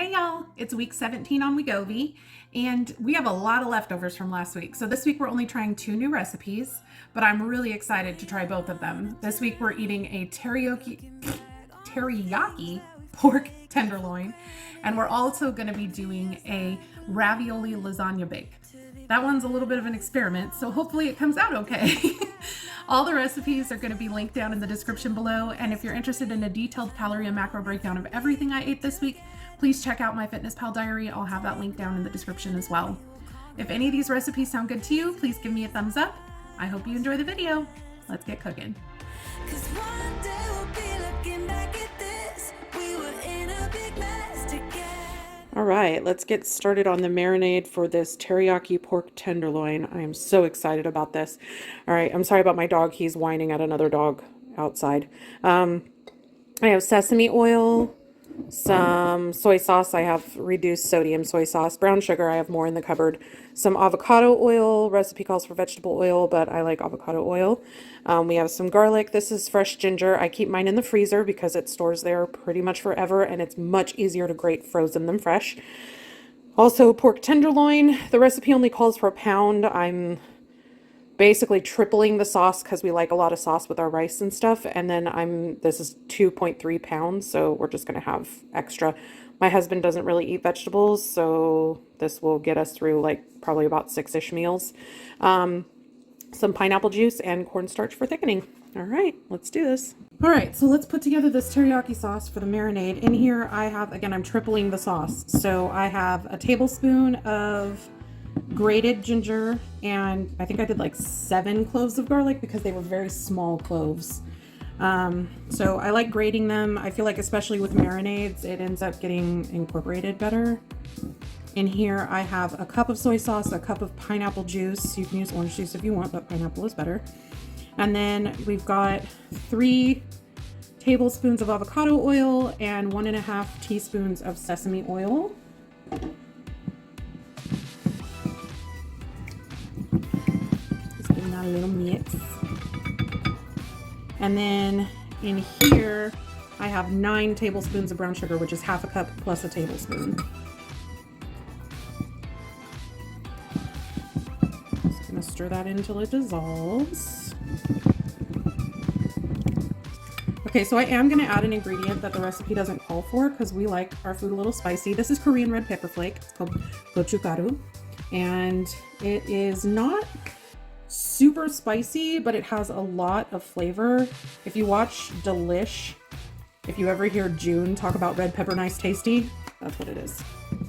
Hey y'all, it's week 17 on Wegovy, and we have a lot of leftovers from last week. So this week we're only trying 2 new recipes, but I'm really excited to try both of them. This week we're eating a teriyaki pork tenderloin, and we're also going to be doing a ravioli lasagna bake. That one's a little bit of an experiment, so hopefully it comes out okay. All the recipes are going to be linked down in the description below, and if you're interested in a detailed calorie and macro breakdown of everything I ate this week, please check out MyFitnessPal Diary. I'll have that link down in the description as well. If any of these recipes sound good to you, please give me a thumbs up. I hope you enjoy the video. Let's get cooking. All right, let's get started on the marinade for this teriyaki pork tenderloin. I am so excited about this. All right, I'm sorry about my dog. He's whining at another dog outside. I have sesame oil, some soy sauce. I have reduced sodium soy sauce. Brown sugar, I have more in the cupboard. Some avocado oil. Recipe calls for vegetable oil, but I like avocado oil. We have some garlic. This is fresh ginger. I keep mine in the freezer because it stores there pretty much forever, and it's much easier to grate frozen than fresh. Also, pork tenderloin. The recipe only calls for a pound. I'm basically tripling the sauce because we like a lot of sauce with our rice and stuff. And then this is 2.3 pounds, so we're just going to have extra. My husband doesn't really eat vegetables, so this will get us through like probably about 6-ish meals. Some pineapple juice and cornstarch for thickening. All right, let's do this. All right, so let's put together this teriyaki sauce for the marinade. In here I have, again, I'm tripling the sauce. So I have a tablespoon of grated ginger, and I think I did like 7 cloves of garlic because they were very small cloves. So I like grating them. I feel like especially with marinades, it ends up getting incorporated better. In here I have a cup of soy sauce, a cup of pineapple juice. You can use orange juice if you want, but pineapple is better. And then we've got 3 tablespoons of avocado oil and 1.5 teaspoons of sesame oil. Just giving that a little mix. And then in here I have 9 tablespoons of brown sugar, which is half a cup plus a tablespoon. Just gonna stir that until it dissolves. Okay, so I am gonna add an ingredient that the recipe doesn't call for because we like our food a little spicy. This is Korean red pepper flake. It's called gochugaru, and it is not super spicy, but it has a lot of flavor. If you watch Delish, if you ever hear June talk about red pepper nice tasty, that's what it is.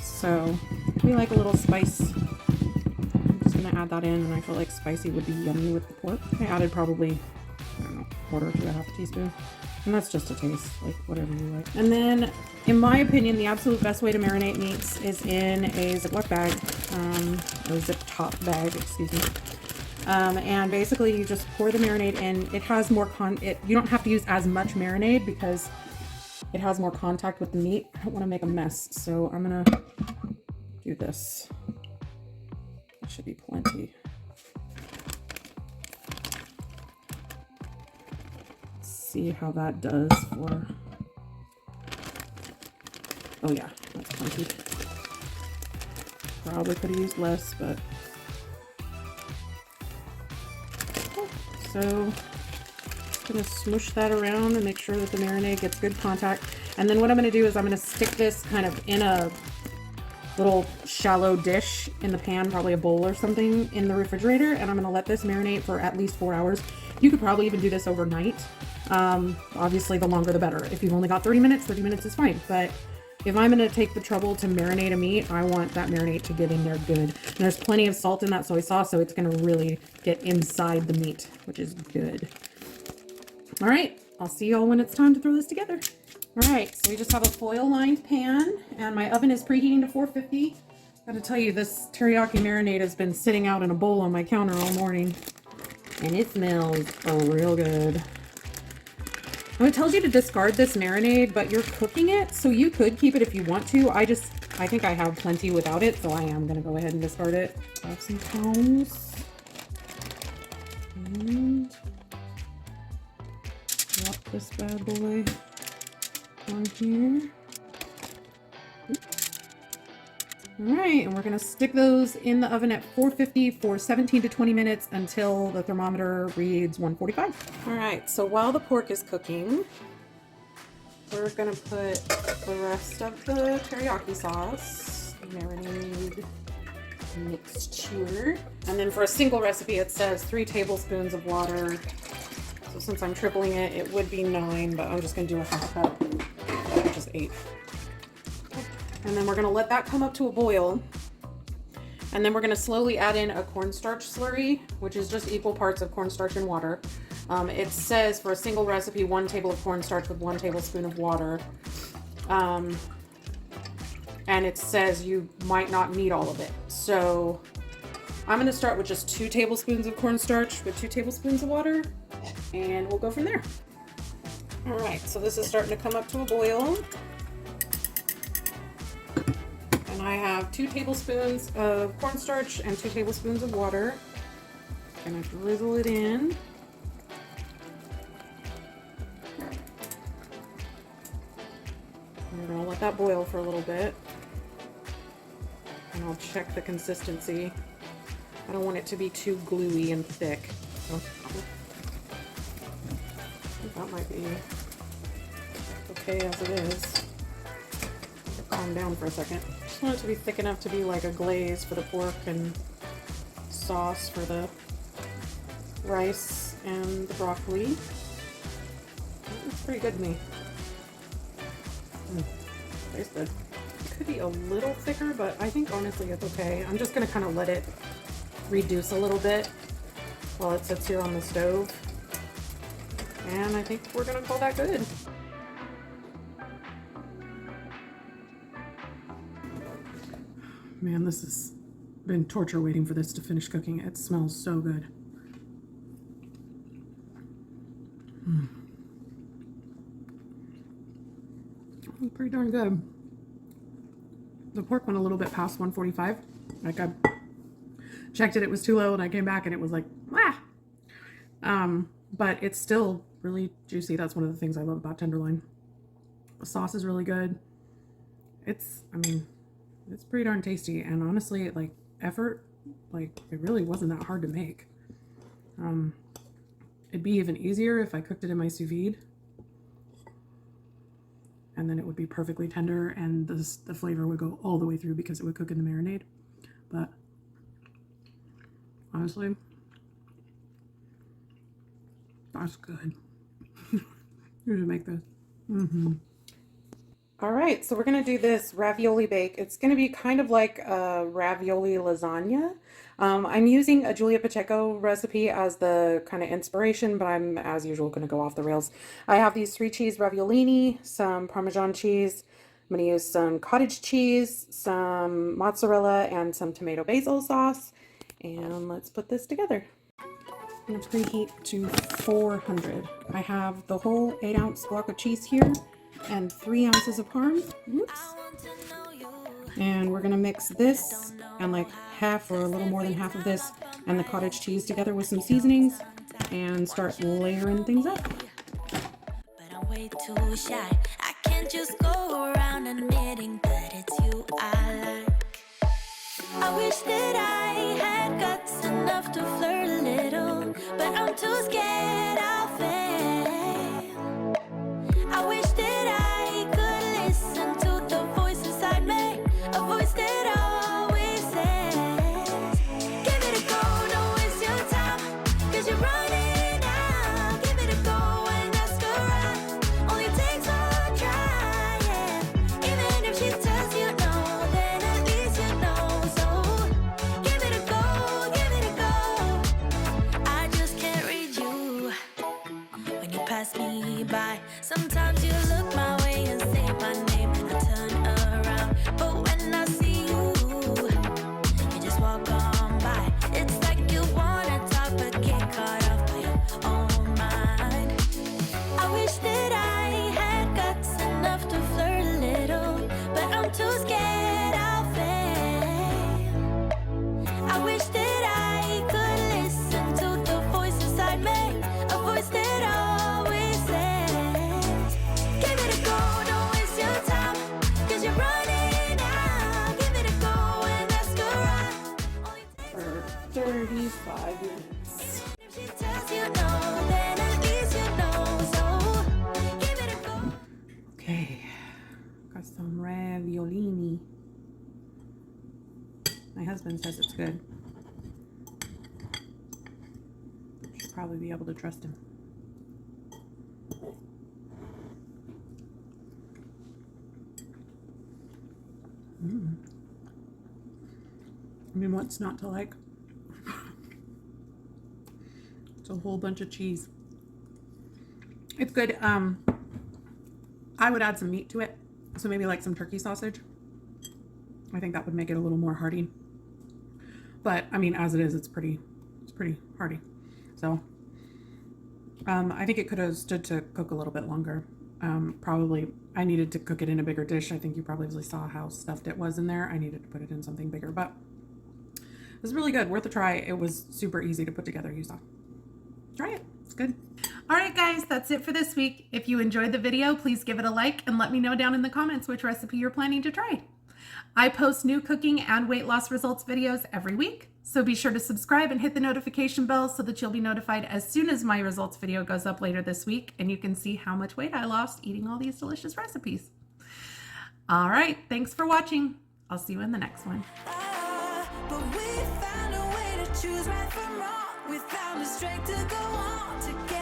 So we like a little spice. I'm just gonna add that in, and I feel like spicy would be yummy with the pork. I added probably, I don't know, 1/4 to 1/2 teaspoon. And that's just a taste, like whatever you like. And then, in my opinion, the absolute best way to marinate meats is in a Ziploc bag, or zip top bag, excuse me. And basically you just pour the marinade in. It has more you don't have to use as much marinade because it has more contact with the meat. I don't want to make a mess, so I'm gonna do this. That should be plenty. See how that does for, oh yeah, that's plenty. Probably could have used less, but so I'm gonna smoosh that around and make sure that the marinade gets good contact. And then what I'm gonna do is I'm gonna stick this kind of in a little shallow dish in the pan, probably a bowl or something, in the refrigerator, and I'm gonna let this marinate for at least 4 hours. You could probably even do this overnight. Obviously the longer the better. If you've only got 30 minutes is fine. But if I'm gonna take the trouble to marinate a meat, I want that marinade to get in there good. And there's plenty of salt in that soy sauce, so it's gonna really get inside the meat, which is good. All right, I'll see y'all when it's time to throw this together. All right, so we just have a foil-lined pan, and my oven is preheating to 450. Gotta tell you, this teriyaki marinade has been sitting out in a bowl on my counter all morning, and it smells real good. Now, it tells you to discard this marinade, but you're cooking it, so you could keep it if you want to. I think I have plenty without it, so I am gonna go ahead and discard it. I have some tongs. And drop this bad boy on here. Oops. All right, and we're gonna stick those in the oven at 450 for 17 to 20 minutes until the thermometer reads 145. All right, so while the pork is cooking, we're gonna put the rest of the teriyaki sauce, marinade mixture. And then for a single recipe, it says 3 tablespoons of water. So since I'm tripling it, it would be 9, but I'm just gonna do a half cup, which is 8. And then we're gonna let that come up to a boil. And then we're gonna slowly add in a cornstarch slurry, which is just equal parts of cornstarch and water. It says for a single recipe, 1 table of cornstarch with 1 tablespoon of water. And it says you might not need all of it. So I'm gonna start with just 2 tablespoons of cornstarch with 2 tablespoons of water, and we'll go from there. All right, so this is starting to come up to a boil. And I have 2 tablespoons of cornstarch and 2 tablespoons of water. I'm gonna drizzle it in. We're gonna let that boil for a little bit. And I'll check the consistency. I don't want it to be too gluey and thick. So that might be okay as it is. Calm down for a second. Just want it to be thick enough to be like a glaze for the pork and sauce for the rice and the broccoli. That looks pretty good to me. Tastes good. It could be a little thicker, but I think honestly it's okay. I'm just gonna kind of let it reduce a little bit while it sits here on the stove. And I think we're gonna call that good. Man, this has been torture waiting for this to finish cooking. It smells so good. Pretty darn good. The pork went a little bit past 145. Like I checked it was too low, and I came back and it was like, ah. But it's still really juicy. That's one of the things I love about tenderloin. The sauce is really good. It's pretty darn tasty, and honestly, like effort, like it really wasn't that hard to make. It'd be even easier if I cooked it in my sous vide, and then it would be perfectly tender, and the flavor would go all the way through because it would cook in the marinade. But honestly, that's good. You should make this. All right, so we're gonna do this ravioli bake. It's gonna be kind of like a ravioli lasagna. I'm using a Julia Pacheco recipe as the kind of inspiration, but I'm, as usual, gonna go off the rails. I have these 3 cheese raviolini, some Parmesan cheese. I'm gonna use some cottage cheese, some mozzarella, and some tomato basil sauce. And let's put this together. I'm gonna preheat to 400. I have the whole 8-ounce block of cheese here and 3 ounces of parm. Oops. And we're gonna mix this and like half or a little more than half of this and the cottage cheese together with some seasonings and start layering things up. But I'm way too shy. I can't just go around admitting that it's you I like. I wish that I had guts enough to flirt a little, but I'm too scared I'll fail. I wish that I could listen to the voice inside me, a voice that always says, give it a go, don't waste your time, 'cause you're running out. Give it a go and ask around, only takes one try, yeah. Even if she tells you no, then at least you know. So give it a go, give it a go. I just can't read you. Raviolini. My husband says it's good. Should probably be able to trust him. I mean, what's not to like? It's a whole bunch of cheese. It's good. I would add some meat to it. So maybe like some turkey sausage. I think that would make it a little more hearty. But I mean, as it is, it's pretty hearty. So I think it could have stood to cook a little bit longer. Probably I needed to cook it in a bigger dish. I think you probably saw how stuffed it was in there. I needed to put it in something bigger, but it was really good. Worth a try. It was super easy to put together. You saw. Try it. It's good. All right, guys, that's it for this week. If you enjoyed the video, please give it a like and let me know down in the comments which recipe you're planning to try. I post new cooking and weight loss results videos every week, so be sure to subscribe and hit the notification bell so that you'll be notified as soon as my results video goes up later this week and you can see how much weight I lost eating all these delicious recipes. All right, thanks for watching. I'll see you in the next one. But we found a way to choose right from wrong. We found the strength to go on together.